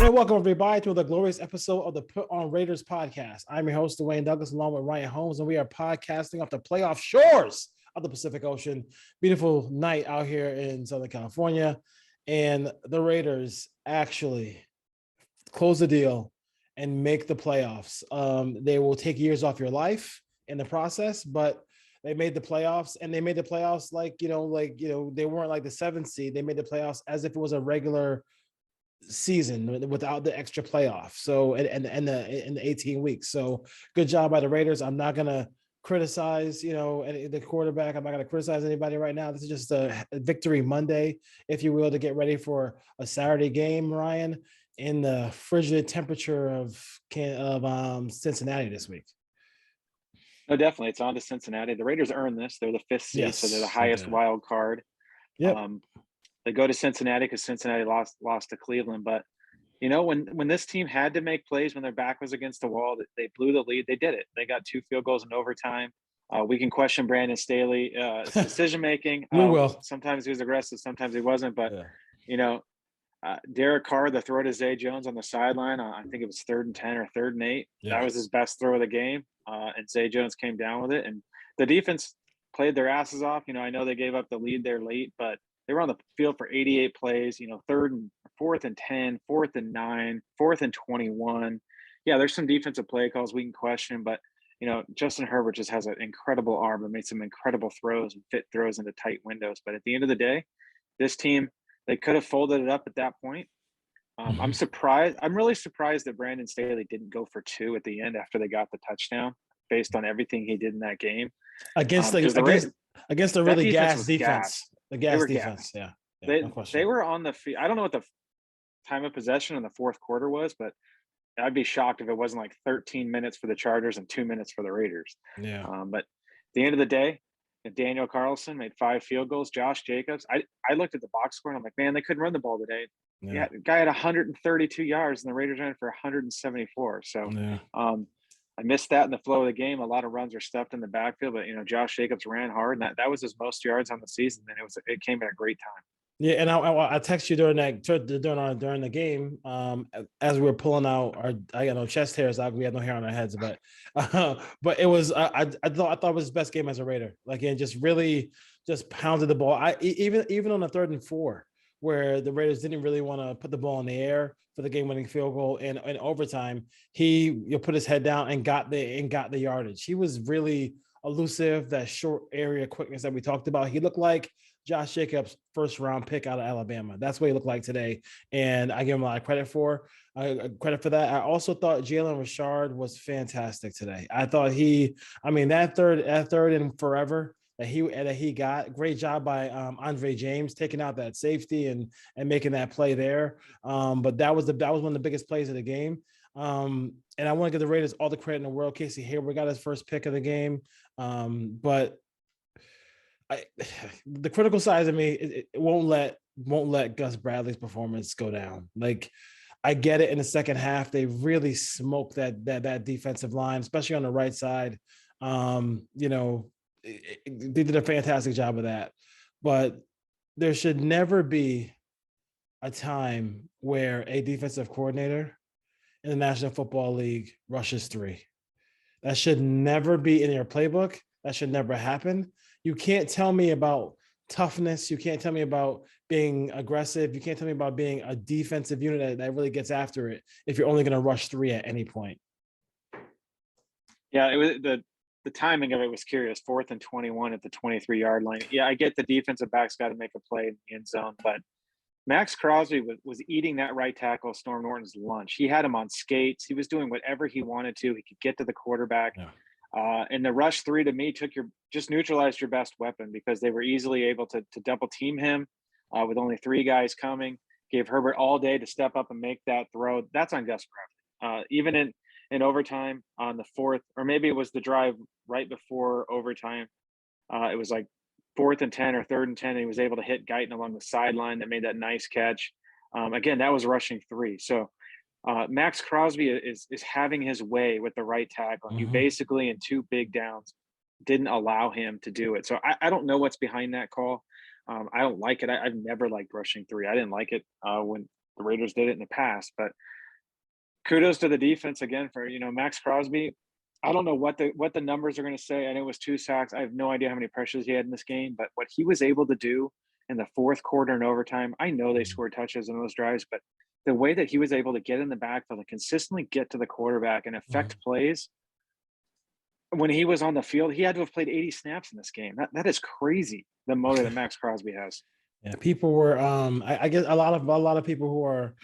And welcome everybody to the glorious episode of the Put on Raiders podcast. I'm your host, Dwayne Douglas, along with Ryan Holmes, and we are podcasting off the playoff shores of the Pacific Ocean. Beautiful night out here in Southern California. And the Raiders actually close the deal and make the playoffs. They will take years off your life in the process, but they made the playoffs, and they made the playoffs they weren't like the seventh seed. They made the playoffs as if it was a regular season without the extra playoff. So and the 18 weeks. So good job by the Raiders. I'm not gonna criticize the quarterback. I'm not gonna criticize anybody right now. This is just a victory Monday, if you will, to get ready for a Saturday game, Ryan, in the frigid temperature of Cincinnati this week. No, definitely. It's on to Cincinnati. The Raiders earned this. They're the fifth seed, Yes, so they're the highest wild card. Yep. They go to Cincinnati because Cincinnati lost to Cleveland. But, when this team had to make plays when their back was against the wall, they blew the lead. They did it. They got 2 field goals in overtime. We can question Brandon Staley's decision-making. We will. Sometimes he was aggressive. Sometimes he wasn't. But, Derek Carr, the throw to Zay Jones on the sideline, I think it was 3rd and 10 or 3rd and 8. Yeah. That was his best throw of the game. And Zay Jones came down with it. And the defense played their asses off. I know they gave up the lead there late, but they were on the field for 88 plays, 4th and 10, 4th and 9, 4th and 21. Yeah, there's some defensive play calls we can question, but, Justin Herbert just has an incredible arm and made some incredible throws and fit throws into tight windows. But at the end of the day, this team, they could have folded it up at that point. I'm surprised. I'm really surprised that Brandon Staley didn't go for 2 at the end after they got the touchdown, based on everything he did in that game. Against the really gas defense. The gas defense, yeah. They were on the field. I don't know what the time of possession in the fourth quarter was, but I'd be shocked if it wasn't like 13 minutes for the Chargers and 2 minutes for the Raiders. Yeah. But at the end of the day, Daniel Carlson made 5 field goals. Josh Jacobs. I looked at the box score and I'm like, man, they couldn't run the ball today. Yeah, the guy had 132 yards and the Raiders ran for 174. So I missed that in the flow of the game. A lot of runs were stuffed in the backfield, but Josh Jacobs ran hard, and that was his most yards on the season. And it came at a great time. Yeah, and I text you during the game as we were pulling out our chest hairs out. We had no hair on our heads, but it was I thought it was his best game as a Raider. And just really just pounded the ball. Even on the 3rd and 4, where the Raiders didn't really want to put the ball in the air for the game-winning field goal in overtime, he put his head down and got the yardage. He was really elusive, that short area quickness that we talked about. He looked like Josh Jacobs' first-round pick out of Alabama. That's what he looked like today, and I give him a lot of credit for that. I also thought Jalen Richard was fantastic today. I thought that third and forever that he got. Great job by Andre James taking out that safety and making that play there. But that was one of the biggest plays of the game. And I want to give the Raiders all the credit in the world. Casey Hayward got his first pick of the game. But the critical side of me, it won't let Gus Bradley's performance go down. I get it. In the second half, they really smoked that defensive line, especially on the right side. They did a fantastic job of that, but there should never be a time where a defensive coordinator in the National Football League rushes 3. That should never be in your playbook. That should never happen. You can't tell me about toughness. You can't tell me about being aggressive. You can't tell me about being a defensive unit that really gets after it if you're only going to rush 3 at any point. Yeah, it was the timing of it was curious. 4th and 21 at the 23-yard line. Yeah, I get the defensive back's got to make a play in the end zone, but Max Crosby was eating that right tackle, Storm Norton's lunch. He had him on skates. He was doing whatever he wanted to. He could get to the quarterback. Yeah. And the rush 3 to me just neutralized your best weapon, because they were easily able to double team him with only 3 guys coming. Gave Herbert all day to step up and make that throw. That's on Gus Bradley. Even in overtime on the 4th, or maybe it was the drive right before overtime. It was like 4th and 10 or 3rd and 10. And he was able to hit Guyton along the sideline that made that nice catch. Again, that was rushing 3. So Max Crosby is having his way with the right tackle. Mm-hmm. You basically, in 2 big downs, didn't allow him to do it. So I don't know what's behind that call. I don't like it. I've never liked rushing 3. I didn't like it when the Raiders did it in the past. But kudos to the defense again for Max Crosby. I don't know what the numbers are going to say. I know it was 2 sacks. I have no idea how many pressures he had in this game, but what he was able to do in the fourth quarter and overtime, I know they scored touches in those drives, but the way that he was able to get in the backfield and consistently get to the quarterback and affect plays when he was on the field, he had to have played 80 snaps in this game. That is crazy. The motor that Max Crosby has. Yeah, people were I guess a lot of people who are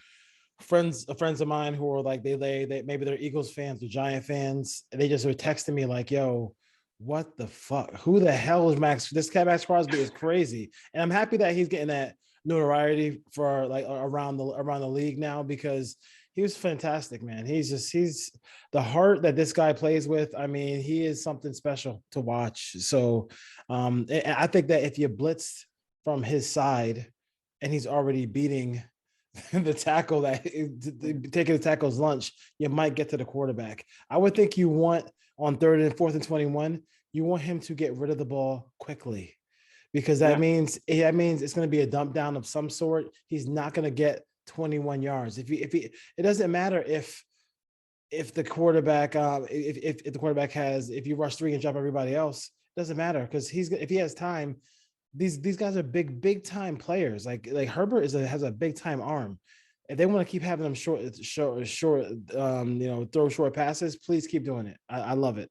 friends of mine who are like they maybe they're Eagles fans or Giant fans, and they just were texting me like, yo, what the fuck? Who the hell is Max? This cat Max Crosby is crazy. And I'm happy that he's getting that notoriety for like around the league now, because he was fantastic, man. He's the heart that this guy plays with. I mean, he is something special to watch. So I think that if you blitzed from his side and he's already beating the tackle that taking the tackle's lunch, you might get to the quarterback. I would think you want on 3rd and 4th and 21, you want him to get rid of the ball quickly, because that means it's going to be a dump down of some sort. He's not going to get 21 yards. If he it doesn't matter if the quarterback if the quarterback if you rush 3 and jump everybody else, it doesn't matter, because if he has time. These guys are big time players. Like Herbert has a big time arm. If they want to keep having them short, throw short passes, please keep doing it. I love it.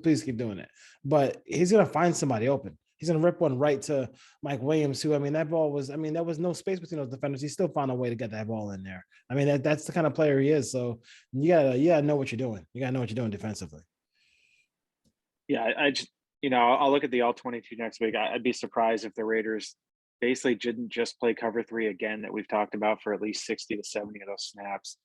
Please keep doing it. But he's gonna find somebody open. He's gonna rip one right to Mike Williams, who there was no space between those defenders. He still found a way to get that ball in there. I mean, that's the kind of player he is. So you gotta know what you're doing. You gotta know what you're doing defensively. Yeah, I just I'll look at the all 22 next week. I'd be surprised if the Raiders basically didn't just play cover 3 again, that we've talked about for at least 60 to 70 of those snaps.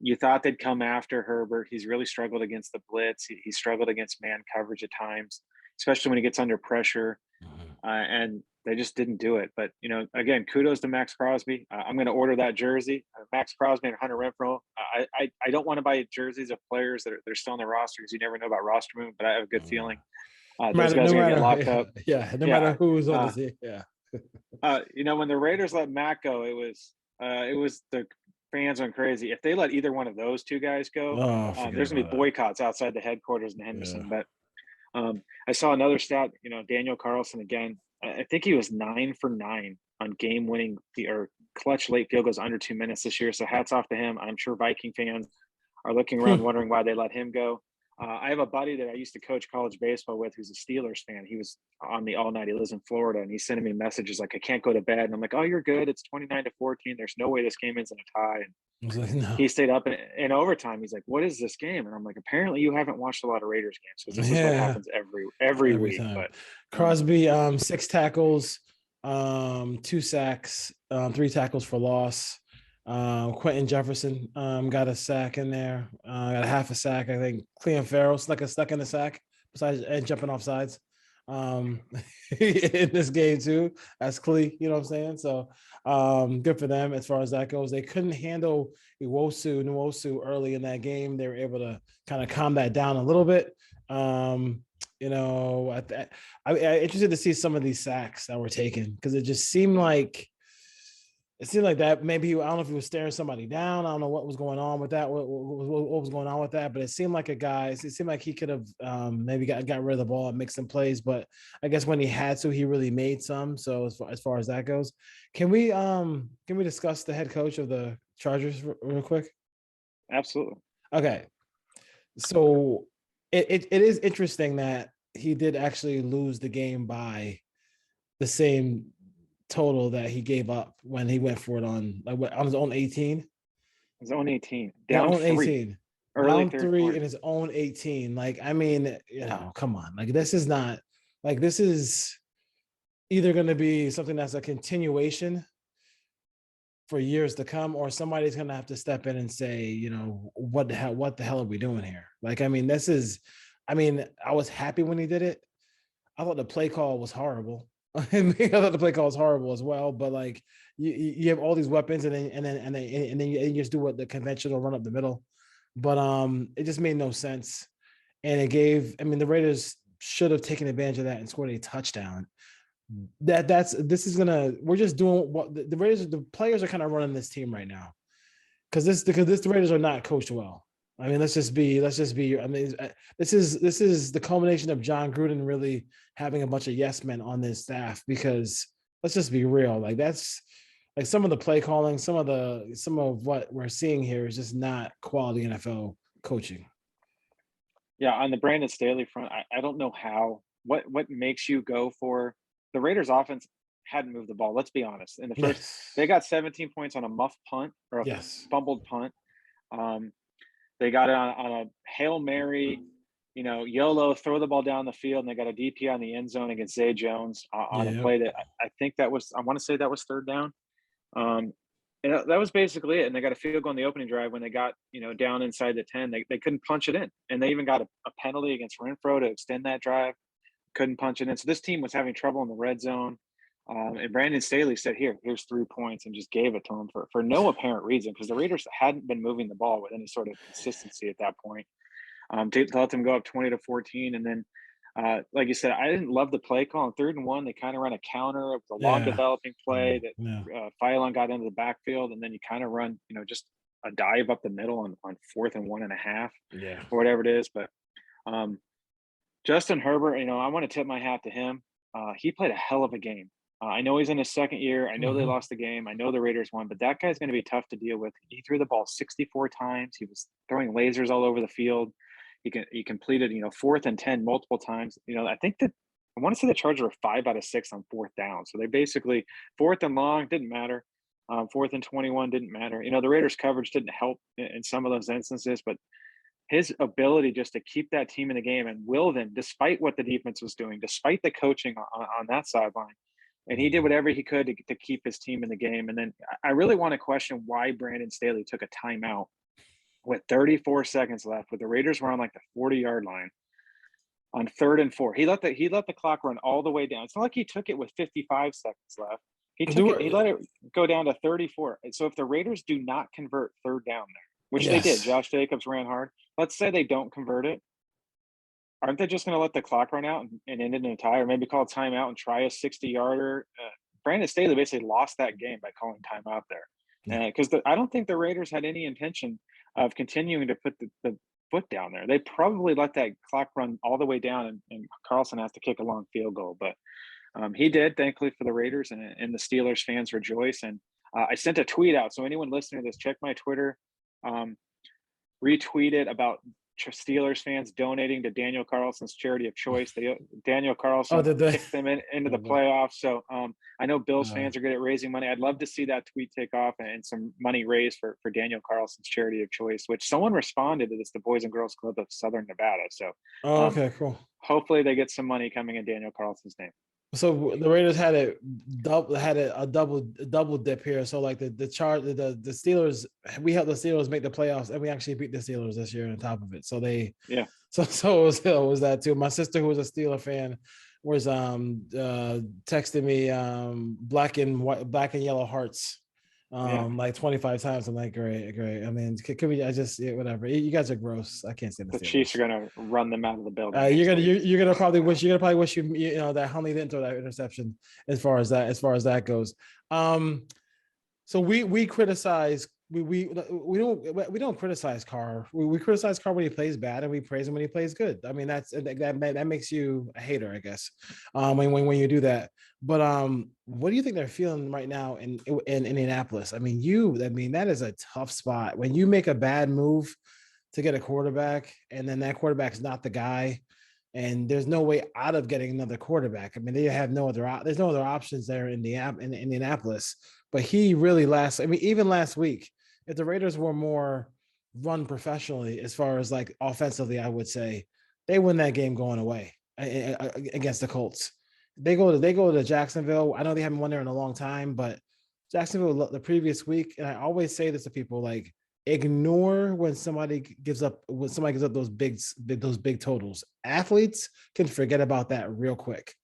You thought they'd come after Herbert. He's really struggled against the blitz. He struggled against man coverage at times, especially when he gets under pressure. And they just didn't do it. But, again, kudos to Max Crosby. I'm going to order that jersey. Max Crosby and Hunter Renfrow. I don't want to buy jerseys of players that are still on their roster, because you never know about roster movement, but I have a good feeling. Those guys are going to get locked up. Yeah, no matter who's on the team. Yeah. When the Raiders let Mac go, it was the fans went crazy. If they let either one of those 2 guys go, there's going to be boycotts outside the headquarters in Henderson. Yeah. But I saw another stat, Daniel Carlson again. I think he was 9 for 9 on game-winning or clutch late field goals under 2 minutes this year. So hats off to him. I'm sure Viking fans are looking around wondering why they let him go. I have a buddy that I used to coach college baseball with who's a Steelers fan. He was on me all night. He lives in Florida, and he's sending me messages like, I can't go to bed. And I'm like, oh, you're good. It's 29-14. There's no way this game ends in a tie. And like, no. He stayed up in overtime. He's like, what is this game? And I'm like, apparently you haven't watched a lot of Raiders games, because this is what happens every week. Time. But Crosby, 6 tackles, 2 sacks, 3 tackles for loss. Quentin Jefferson got a sack in there, got a half a sack. I think Clelin Ferrell stuck in the sack besides and jumping off sides in this game too. That's Clee, you know what I'm saying? So good for them as far as that goes. They couldn't handle Nwosu early in that game. They were able to kind of calm that down a little bit. I'm interested to see some of these sacks that were taken, because it just seemed like that maybe I don't know if he was staring somebody down. I don't know what was going on with that. What was going on with that? But it seemed like it seemed like he could have maybe got rid of the ball and mixed some plays. But I guess when he had to, he really made some. So as far as that goes, can we discuss the head coach of the Chargers real quick? Absolutely. Okay. So it is interesting that he did actually lose the game by the same total that he gave up when he went for it on his own 18. His own 18. Down 18. Early Down 3 quarter. in his own 18. Come on. This is not this is either going to be something that's a continuation for years to come, or somebody's going to have to step in and say, what the hell are we doing here? I was happy when he did it. I thought the play call was horrible. I thought the play call was horrible as well, but you have all these weapons, and then you just do what the conventional run up the middle, but it just made no sense, and it gave. The Raiders should have taken advantage of that and scored a touchdown, we're just doing what the Raiders, the players are kind of running this team right now. Because the Raiders are not coached well. I mean, let's just be. I mean, this is the culmination of John Gruden really having a bunch of yes men on this staff. Because let's just be real. Like that's like some of the play calling, some of what we're seeing here is just not quality NFL coaching. Yeah, on the Brandon Staley front, I don't know what makes you go for the Raiders offense hadn't moved the ball. Let's be honest. In the first, Yes. they got 17 points on a muff punt or a Yes. fumbled punt. They got it on a Hail Mary, YOLO, throw the ball down the field, and they got a DP on the end zone against Zay Jones on a Yeah. play that I think I want to say that was third down. And that was basically it. And they got a field goal in the opening drive when they got, down inside the 10. They couldn't punch it in. And they even got a penalty against Renfro to extend that drive. Couldn't punch it in. So this team was having trouble in the red zone. And Brandon Staley said, here's 3 points, and just gave it to him for no apparent reason, because the Raiders hadn't been moving the ball with any sort of consistency at that point. To let them go up 20-14. And then, like you said, I didn't love the play call on 3rd and 1. They kind of run a counter of the long developing play that Phylon got into the backfield, and then you kind of run, just a dive up the middle on 4th and 1.5, or whatever it is. But Justin Herbert, I want to tip my hat to him. He played a hell of a game. I know he's in his 2nd year. I know they lost the game. I know the Raiders won, but that guy's going to be tough to deal with. He threw the ball 64 times. He was throwing lasers all over the field. He completed, 4th and 10 multiple times. I think that I want to say the Chargers were 5 out of 6 on 4th down. So they basically 4th and long didn't matter. 4th and 21 didn't matter. The Raiders coverage didn't help in some of those instances, but his ability just to keep that team in the game and will them, despite what the defense was doing, despite the coaching on that sideline. And he did whatever he could to keep his team in the game. And then I really want to question why Brandon Staley took a timeout with 34 seconds left, with the Raiders were on like the 40-yard line on 3rd and 4. He let the clock run all the way down. It's not like he took it with 55 seconds left. He let it go down to 34. And so if the Raiders do not convert 3rd down there, which they did, Josh Jacobs ran hard. Let's say they don't convert it. Aren't they just going to let the clock run out and end it in a tie, or maybe call a timeout and try a 60-yarder? Brandon Staley basically lost that game by calling timeout there. Because I don't think the Raiders had any intention of continuing to put the foot down there. They probably let that clock run all the way down, and Carlson has to kick a long field goal. But he did, thankfully for the Raiders, and the Steelers fans rejoice. And I sent a tweet out. So anyone listening to this, check my Twitter. Retweeted about Steelers fans donating to Daniel Carlson's charity of choice. Daniel Carlson kicked them into the playoffs. So I know Bills fans are good at raising money. I'd love to see that tweet take off and some money raised for Daniel Carlson's charity of choice, which someone responded to this, the Boys and Girls Club of Southern Nevada. So okay, cool. Hopefully they get some money coming in Daniel Carlson's name. So the Raiders had a double dip here. So like the Steelers, we helped the Steelers make the playoffs, and we actually beat the Steelers this year on top of it. So so it was that too. My sister, who was a Steeler fan, was texting me black and yellow hearts like 25 times. I'm like, great. I mean, could we? Whatever. You guys are gross. I can't say the Chiefs are gonna run them out of the building. You're gonna probably wish that Huntley didn't throw that interception. As far as that goes, so we criticize. We don't criticize Carr. We criticize Carr when he plays bad, and we praise him when he plays good. I mean, that makes you a hater, I guess, when you do that. But what do you think they're feeling right now in Indianapolis? I mean, that is a tough spot when you make a bad move to get a quarterback, and then that quarterback's not the guy, and there's no way out of getting another quarterback. I mean, there's no other options there in Indianapolis. But he really even last week, if the Raiders were more run professionally as far as like offensively, I would say they win that game going away against the Colts. They go to Jacksonville. I know they haven't won there in a long time, but Jacksonville the previous week, and I always say this to people, like, ignore when somebody gives up those big totals. Athletes can forget about that real quick.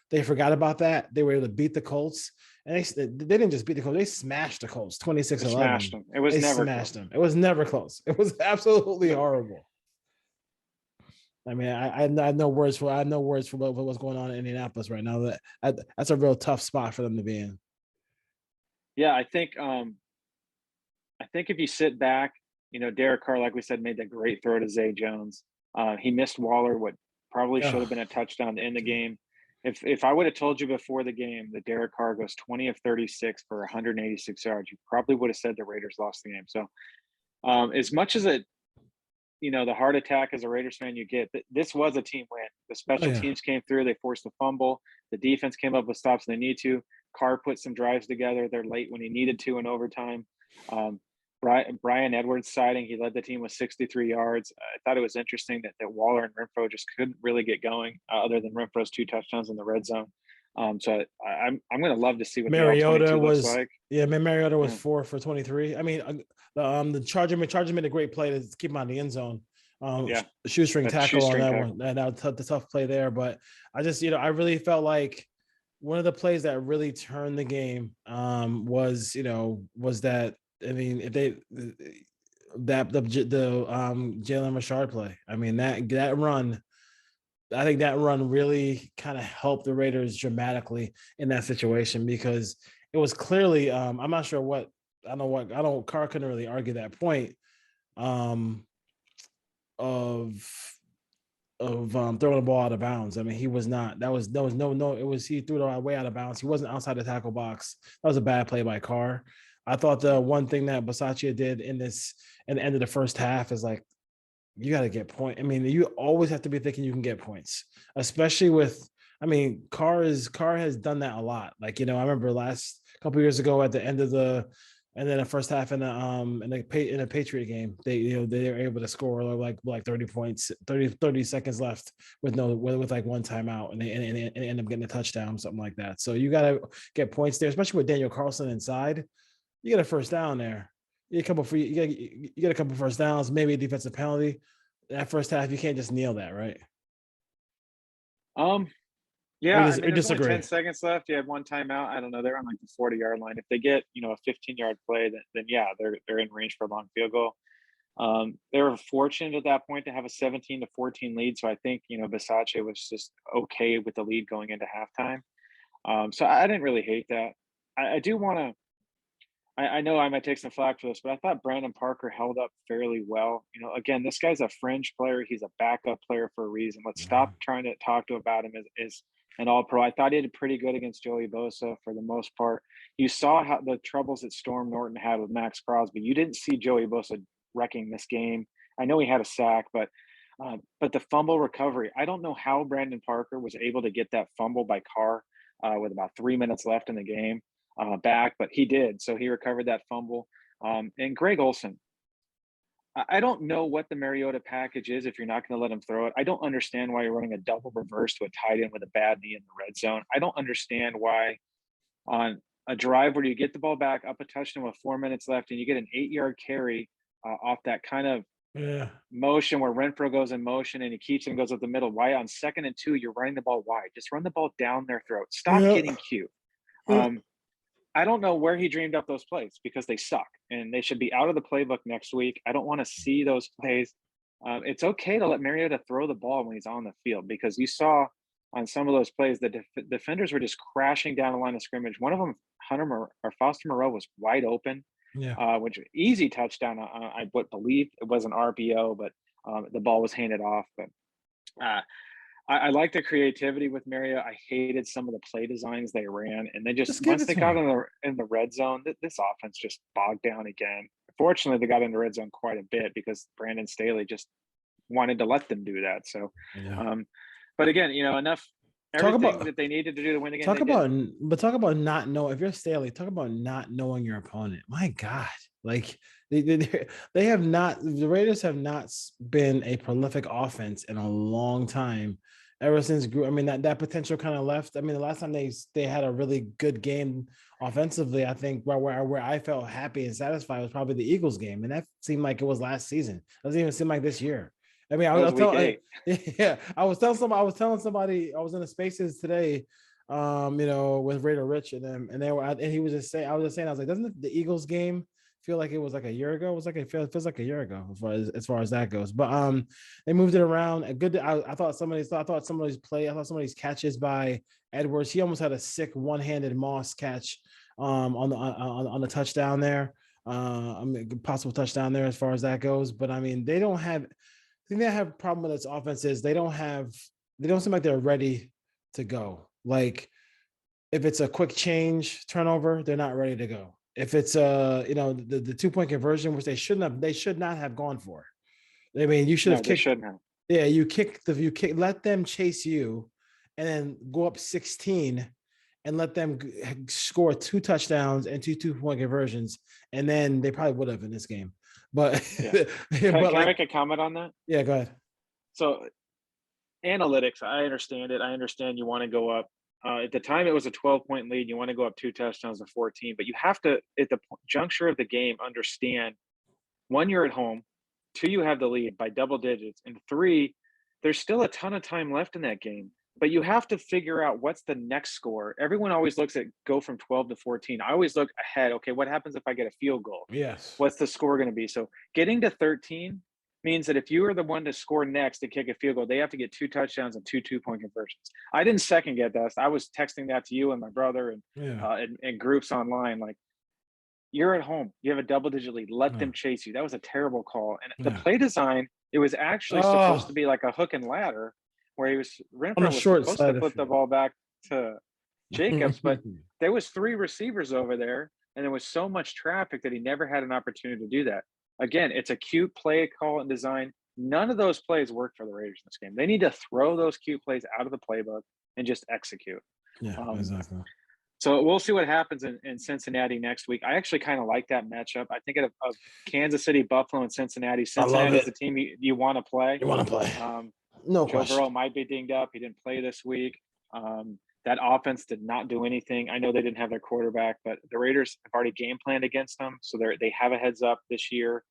They forgot about that. They were able to beat the Colts. And they didn't just beat the Colts; they smashed the Colts 26-11. Smashed them. It was never close. It was never close. It was absolutely horrible. I mean, I have no words for what's going on in Indianapolis right now. That's a real tough spot for them to be in. Yeah, I think if you sit back, Derek Carr, like we said, made that great throw to Zay Jones. He missed Waller, what probably should have Oh, been a touchdown to end the game. If I would have told you before the game that Derek Carr goes 20 of 36 for 186 yards, you probably would have said the Raiders lost the game. So as much as the heart attack as a Raiders fan you get, this was a team win. The oh special yeah. teams came through. They forced a fumble. The defense came up with stops they need to. Carr put some drives together. They're late when he needed to in overtime. Um, Brian Edwards siding, he led the team with 63 yards. I thought it was interesting that Waller and Renfro just couldn't really get going, other than Renfro's 2 touchdowns in the red zone. So I'm going to love to see what the Mariota L22 looks was like. yeah, man. Mariota was Yeah, 4 for 23. I mean, the Chargers made a great play to keep him out of the end zone. yeah, Shoestring that tackle on shoestring that tackle. one. That was the tough play there, but I just I really felt like one of the plays that really turned the game was that. I mean, if they that the Jalen Richard play. I mean that run. I think that run really kind of helped the Raiders dramatically in that situation because it was clearly I'm not sure what I don't Carr couldn't really argue that point um of throwing the ball out of bounds. I mean, he was not. That was no. It was he threw it way out of bounds. He wasn't outside the tackle box. That was a bad play by Carr. I thought the one thing that Basaccia did in the end of the first half is like you got to get point. I mean, you always have to be thinking you can get points, especially with. I mean, Carr has done that a lot. Like I remember last couple of years ago at the end of the and then the first half in a Patriot game, they were able to score like 30 points, 30 seconds left with like one timeout, and they end up getting a touchdown, something like that. So you got to get points there, especially with Daniel Carlson inside. You get a first down there. You get a couple first downs, maybe a defensive penalty. That first half, you can't just kneel that, right? Um, Or Yeah, you I mean, there's only disagree. 10 seconds left. You had one timeout. I don't know. They're on like the 40-yard line. If they get, a 15-yard play, then yeah, they're in range for a long field goal. They were fortunate at that point to have a 17-14 lead. So I think, Versace was just okay with the lead going into halftime. So I didn't really hate that. I do want to, I know I might take some flack for this, but I thought Brandon Parker held up fairly well. Again, this guy's a fringe player. He's a backup player for a reason. Let's stop trying to talk about him as an all pro. I thought he did pretty good against Joey Bosa for the most part. You saw how the troubles that Storm Norton had with Max Crosby. You didn't see Joey Bosa wrecking this game. I know he had a sack, but the fumble recovery, I don't know how Brandon Parker was able to get that fumble by Carr with about 3 minutes left in the game back, but he did. So he recovered that fumble. And Greg Olson, I don't know what the Mariota package is if you're not going to let him throw it. I don't understand why you're running a double reverse to a tight end with a bad knee in the red zone. I don't understand why on a drive where you get the ball back up a touchdown with 4 minutes left and you get an 8-yard carry off that kind of Yeah. motion where Renfro goes in motion and he keeps and goes up the middle. Why on 2nd and 2 you're running the ball wide? Just run the ball down their throat. Stop Yeah. getting cute. I don't know where he dreamed up those plays because they suck and they should be out of the playbook next week. I don't want to see those plays. It's okay to let Mariota throw the ball when he's on the field because you saw on some of those plays the defenders were just crashing down the line of scrimmage. One of them, Foster Moreau, was wide open, Yeah. which easy touchdown. I would believe it was an RPO, but the ball was handed off. But I like the creativity with Mario. I hated some of the play designs they ran, and then just Just give once it they to got him. in the red zone, this offense just bogged down again. Fortunately, they got in the red zone quite a bit because Brandon Staley just wanted to let them do that. So, Yeah. um, but again, enough Talk everything about that they needed to do to win the game, talk they did. about but talk about not knowing if you're Staley, talk about not knowing your opponent. My God. Like they have not the Raiders have not been a prolific offense in a long time. Ever since I mean that potential kind of left. I mean, the last time they had a really good game offensively, I think where I felt happy and satisfied was probably the Eagles game, and that seemed like it was last season. It doesn't even seem like this year. I mean, That was I'll week tell. 8. Yeah, I was telling somebody. I was in the spaces today, with Raider Rich and them, and they were. And he was just saying. I was just saying. I was like, doesn't the Eagles game feel like it was like a year ago. It was like it feels like a year ago as far as that goes. But they moved it around. A good. I thought some of these catches by Edwards. He almost had a sick one-handed Moss catch on the touchdown there. I mean, possible touchdown there as far as that goes. But I mean, they don't have. I think they have a problem with this offense is they don't seem like they're ready to go. Like if it's a quick change turnover, they're not ready to go. If it's the 2-point conversion, which they should not have gone for. I mean, you should have kicked. Shouldn't have. Yeah, you let them chase you, and then go up 16, and let them score 2 touchdowns and 2-point conversions, and then they probably would have in this game. But can I make a comment on that? Yeah, go ahead. So analytics, I understand it. I understand you want to go up. At the time, it was a 12-point lead. You want to go up 2 touchdowns to 14, but you have to, at the juncture of the game, understand, 1, you're at home, 2, you have the lead by double digits, and 3, there's still a ton of time left in that game. But you have to figure out what's the next score. Everyone always looks at go from 12 to 14. I always look ahead. Okay, what happens if I get a field goal? Yes. What's the score going to be? So getting to 13 means that if you are the one to score next to kick a field goal, they have to get 2 touchdowns and 2 2-point conversions. I didn't second get that. I was texting that to you and my brother and groups online. Like, you're at home. You have a double-digit lead. Let them chase you. That was a terrible call. And the play design, it was actually supposed to be like a hook and ladder, where Renfrow was supposed to flip the ball back to Jacobs, but there was 3 receivers over there, and there was so much traffic that he never had an opportunity to do that. Again, it's a cute play call and design. None of those plays worked for the Raiders in this game. They need to throw those cute plays out of the playbook and just execute. Yeah, exactly. So we'll see what happens in Cincinnati next week. I actually kind of like that matchup. I think of Kansas City, Buffalo, and Cincinnati. Cincinnati is the team you want to play. You want to play. No question. Joe Burrow might be dinged up. He didn't play this week. That offense did not do anything. I know they didn't have their quarterback, but the Raiders have already game planned against them, so they have a heads up this year.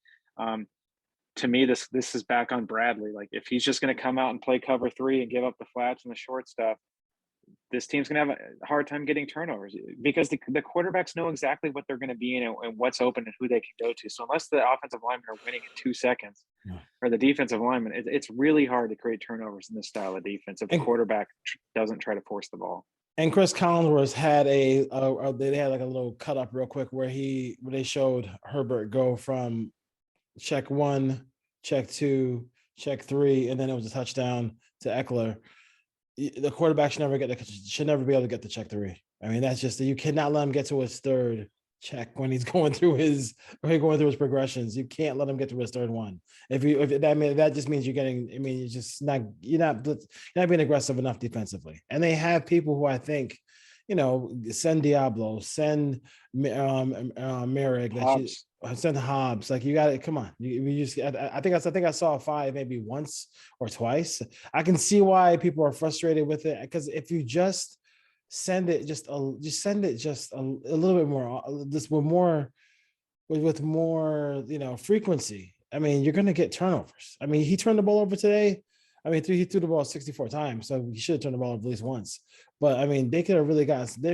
To me, this is back on Bradley. Like, if he's just going to come out and play cover 3 and give up the flats and the short stuff, this team's going to have a hard time getting turnovers, because the quarterbacks know exactly what they're going to be in and what's open and who they can go to. So unless the offensive linemen are winning in 2 seconds, or the defensive lineman, it's really hard to create turnovers in this style of defense if the quarterback doesn't try to force the ball. And Chris Collinsworth had they had like a little cut up real quick where they showed Herbert go from check 1, check 2, check 3, and then it was a touchdown to Eckler. The quarterback should never be able to get the check 3. I mean, that's just, you cannot let him get to his 3rd check when he's going through his progressions. You can't let him get to his 3rd one. That just means you're not being aggressive enough defensively. And they have people who I think, send Diablo, send Merrick, send Hobbs. Like, you got to come on. I think I saw 5 maybe once or twice. I can see why people are frustrated with it, because if you just send it just a little bit more, with more frequency, I mean, you're going to get turnovers. I mean, he turned the ball over today. I mean, he threw the ball 64 times, so he should have turned the ball over at least once. But I mean, they could have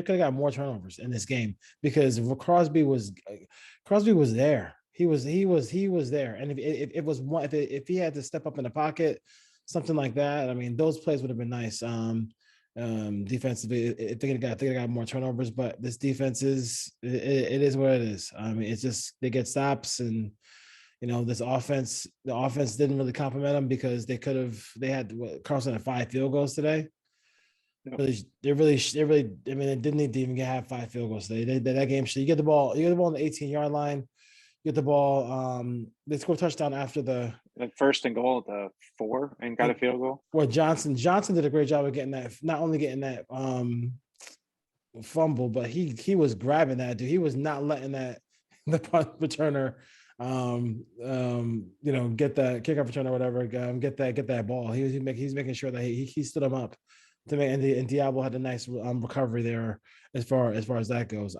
got more turnovers in this game, because Crosby was there. He was there. And if he had to step up in the pocket, something like that, I mean, those plays would have been nice. Defensively, if they got more turnovers, but this defense it is what it is. I mean, it's just, they get stops, and the offense didn't really compliment them, because Carlson had 5 field goals today. They really, I mean, they didn't need to even have 5 field goals today. That game, you get the ball on the 18-yard line, get the ball. They scored a touchdown after the 1st and goal at the 4 and got a field goal. Well, Johnson did a great job of getting that, not only getting that fumble, but he was grabbing that dude. He was not letting the punt returner get that kickoff return or whatever, get that ball. He's making sure that he stood him up to make, and Diablo had a nice recovery there as far as that goes.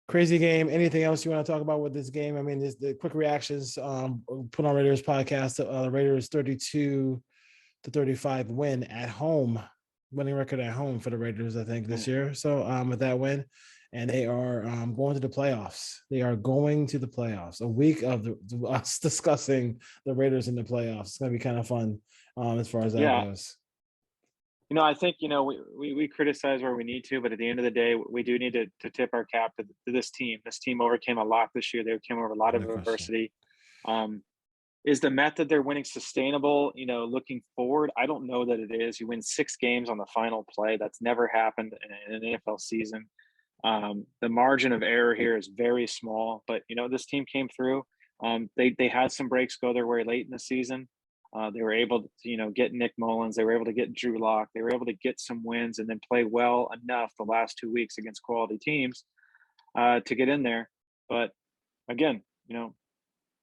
Crazy game. Anything else you want to talk about with this game? I mean, the quick reactions put on Raiders podcast. Raiders 32-35 win at home, winning record at home for the Raiders, I think, this year. So with that win, and they are going to the playoffs. They are going to the playoffs. A week of us discussing the Raiders in the playoffs. It's going to be kind of fun as far as that Yeah. goes. I think, we criticize where we need to, but at the end of the day, we do need to tip our cap to this team. This team overcame a lot this year. They came over a lot of No question. adversity. Um, is the method they're winning sustainable? Looking forward, I don't know that it is. You win 6 games on the final play. That's never happened in an NFL season. The margin of error here is very small, but this team came through. They had some breaks go their way late in the season. They were able to, get Nick Mullins. They were able to get Drew Lock. They were able to get some wins and then play well enough the last 2 weeks against quality teams to get in there. But again,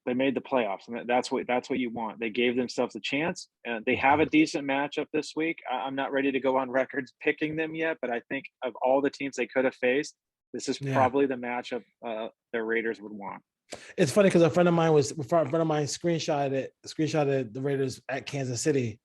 they made the playoffs, and that's what you want. They gave themselves a chance, and they have a decent matchup this week. I'm not ready to go on record picking them yet, but I think of all the teams they could have faced, this is Yeah. probably the matchup the Raiders would want. It's funny because a friend of mine screenshotted the Raiders at Kansas City,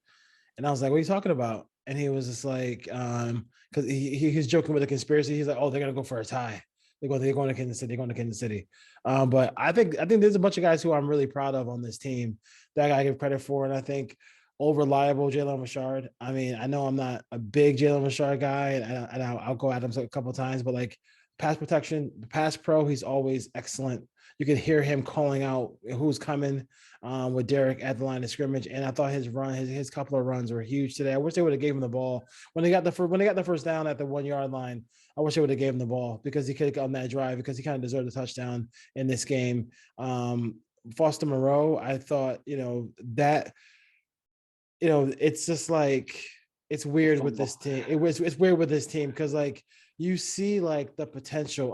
and I was like, "What are you talking about?" And he was just like, because he's joking with the conspiracy. He's like, "Oh, they're gonna go for a tie. They're going to Kansas City. They're going to Kansas City." But I think there's a bunch of guys who I'm really proud of on this team that I give credit for, and I think reliable Jalen Richard. I mean, I know I'm not a big Jalen Richard guy, and I'll go at him a couple of times, but like pass protection, pass pro, he's always excellent. You can hear him calling out who's coming with Derek at the line of scrimmage. And I thought his couple of runs were huge today. I wish they would have gave him the ball when they got the first down at the 1 yard line. I wish they would have gave him the ball because he could have gotten that drive because he kind of deserved a touchdown in this game. Foster Moreau, I thought, it's just like it's weird with this team. It's weird with this team because like you see like the potential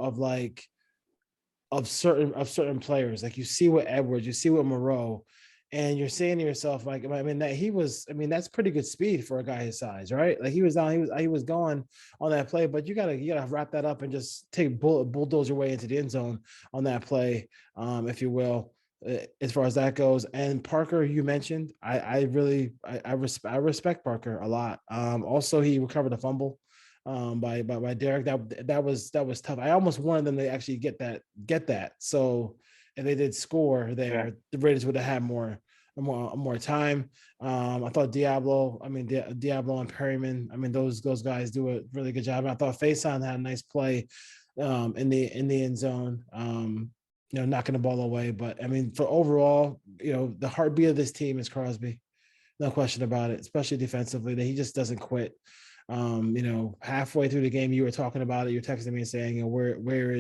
of certain players. Like you see what Edwards, you see what Moreau, and you're saying to yourself, like, I mean, that's pretty good speed for a guy his size, right? Like he was going on that play, but you gotta wrap that up and just bulldoze your way into the end zone on that play, if you will, as far as that goes. And Parker, you mentioned, I respect Parker a lot. Also, he recovered a fumble by Derek. That was tough. I almost wanted them to actually get that. So if they did score there, the Raiders would have had more time. I thought Diablo and Perryman. I mean, those guys do a really good job. I thought Faison had a nice play in the end zone. Knocking the ball away. But I mean, for overall, the heartbeat of this team is Crosby. No question about it, especially defensively, that he just doesn't quit. Halfway through the game, you were talking about it. You're texting me and saying, where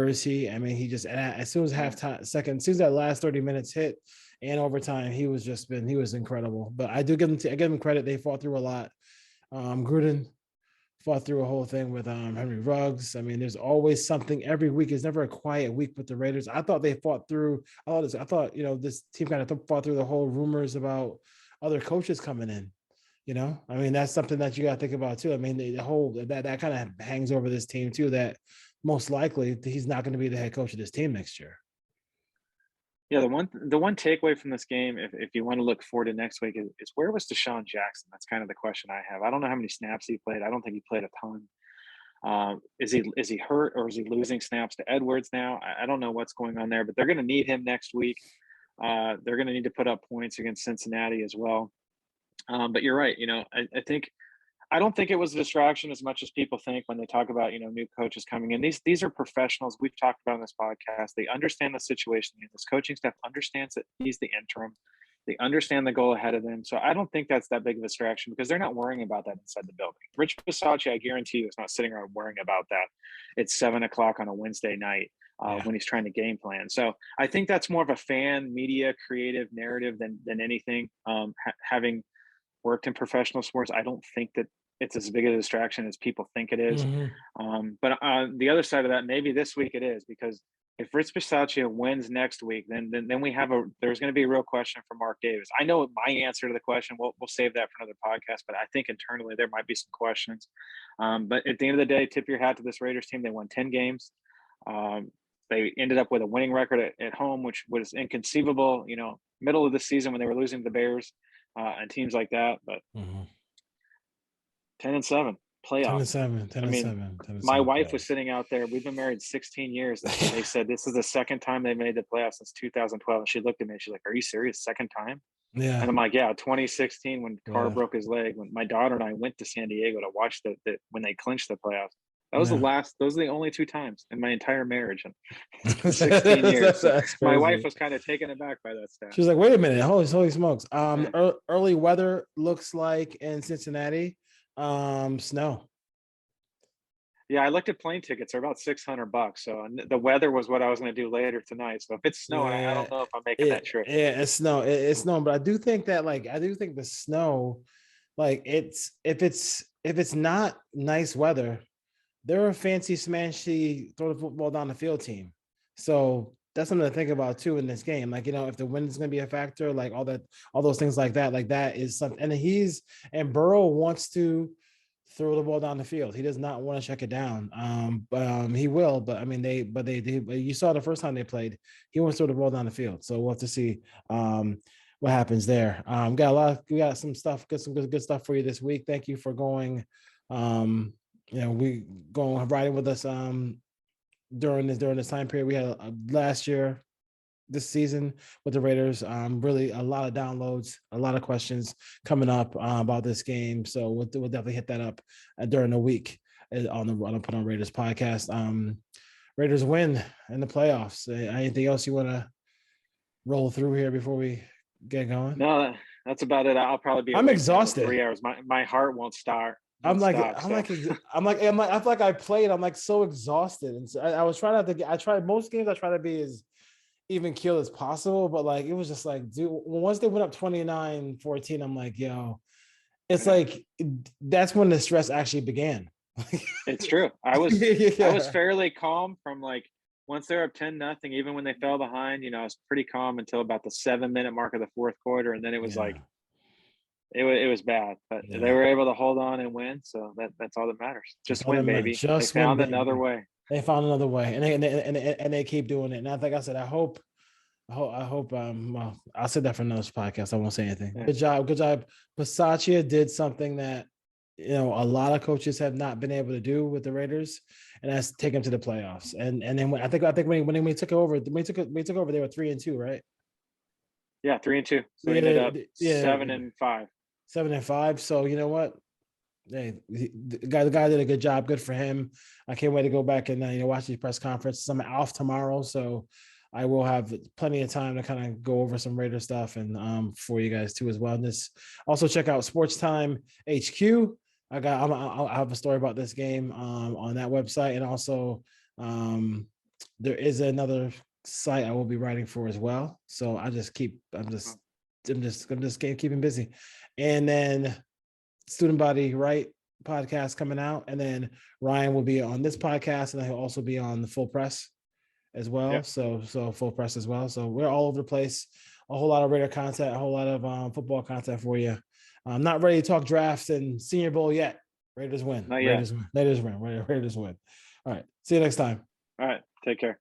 is he? I mean, he just, as soon as as soon as that last 30 minutes hit and overtime, he was incredible. But I give him credit. They fought through a lot. Gruden fought through a whole thing with Henry Ruggs. I mean, there's always something every week. It's never a quiet week with the Raiders. I thought they fought through all this. I thought, this team kind of fought through the whole rumors about other coaches coming in. I mean, that's something that you got to think about too. I mean, the whole that kind of hangs over this team too, that most likely he's not going to be the head coach of this team next year. Yeah, the one takeaway from this game, if you want to look forward to next week, is where was Deshaun Jackson? That's kind of the question I have. I don't know how many snaps he played. I don't think he played a ton. Is he hurt, or is he losing snaps to Edwards now? I don't know what's going on there, but they're going to need him next week. They're going to need to put up points against Cincinnati as well. But you're right. I don't think it was a distraction as much as people think when they talk about, new coaches coming in. These are professionals. We've talked about on this podcast. They understand the situation. This coaching staff understands that he's the interim. They understand the goal ahead of them. So I don't think that's that big of a distraction because they're not worrying about that inside the building. Rich Bisaccia, I guarantee you, is not sitting around worrying about that. It's 7:00 on a Wednesday night when he's trying to game plan. So I think that's more of a fan, media, creative narrative than anything. Having worked in professional sports, I don't think that it's as big a distraction as people think it is. Mm-hmm. But the other side of that, maybe this week it is, because if Rich Bisaccia wins next week, then there's going to be a real question for Mark Davis. I know my answer to the question. We'll save that for another podcast, but I think internally there might be some questions. But at the end of the day, tip your hat to this Raiders team. They won 10 games. They ended up with a winning record at home, which was inconceivable, middle of the season when they were losing to the Bears and teams like that. But 10-7, playoff. 10-7, 10-7, I mean, 10-7. my wife Yeah. was sitting out there. We've been married 16 years. And they said this is the second time they made the playoffs since 2012. And she looked at me. She's like, "Are you serious? Second time?" Yeah. And I'm like, "Yeah, 2016 when Carr Yeah. broke his leg. When my daughter and I went to San Diego to watch the when they clinched the playoffs. That was the Yeah. last. Those are the only 2 times in my entire marriage in 16 years. So That's my wife crazy. was kind of taken aback by that stat. She was like, "Wait a minute, holy smokes!" Yeah. Early weather looks like in Cincinnati, snow. Yeah, I looked at plane tickets. They're about $600. So the weather was what I was going to do later tonight. So if it's snowing, I Yeah, don't know if I'm making that trip. it's snow. It's snowing, but I do think that I do think the snow, it's if it's not nice weather, they're a fancy smashy throw the football down the field team. So that's something to think about too in this game. If the wind is going to be a factor, all those things like that is something. And Burrow wants to throw the ball down the field. He does not want to check it down. He will, but I mean, but you saw the first time they played, he wants to throw the ball down the field. So we'll have to see what happens there. We got some stuff, some good stuff for you this week. Thank you for going. We going riding with us during this time period. We had last year, this season with the Raiders. Really a lot of downloads, a lot of questions coming up about this game. So we'll definitely hit that up during the week on the Put on Raiders podcast. Raiders win in the playoffs. Anything else you want to roll through here before we get going? No, that's about it. I'll probably be. I'm exhausted. 3 hours. My heart won't start. I feel like I played. I'm like so exhausted, and so I was trying not to get. I tried most games. I try to be as even keel as possible, but it was just like, dude. Once they went up 29-14, I'm like, yo, it's like that's when the stress actually began. It's true. I was Yeah. I was fairly calm from once they're up 10-0, even when they fell behind. I was pretty calm until about the 7-minute mark of the fourth quarter, and then it was it was bad, but they were able to hold on and win. So that's all that matters. Just win, baby. They found another way. They found another way, and they keep doing it. And like I said, I hope. Well, I'll say that for another podcast. I won't say anything. Yeah. Good job. Bisaccia did something that a lot of coaches have not been able to do with the Raiders, and that's take them to the playoffs. And then I think when we took over, we took over, they were 3-2, right? Yeah, 3-2. So they ended up 7-5. 7-5. So you know what? Hey, the guy did a good job. Good for him. I can't wait to go back and watch these press conferences. I'm off tomorrow, so I will have plenty of time to kind of go over some Raider stuff and for you guys too as well. And also check out Sports Time HQ. I'll have a story about this game on that website, and also there is another site I will be writing for as well. So I'm just keeping busy, and then Student Body Right podcast coming out, and then Ryan will be on this podcast, and he'll also be on the Full Press as well. Yep. So Full Press as well. So we're all over the place. A whole lot of Raider content, a whole lot of football content for you. I'm not ready to talk drafts and Senior Bowl yet. Raiders win. Not yet. Raiders win. Raiders win. All right. See you next time. All right. Take care.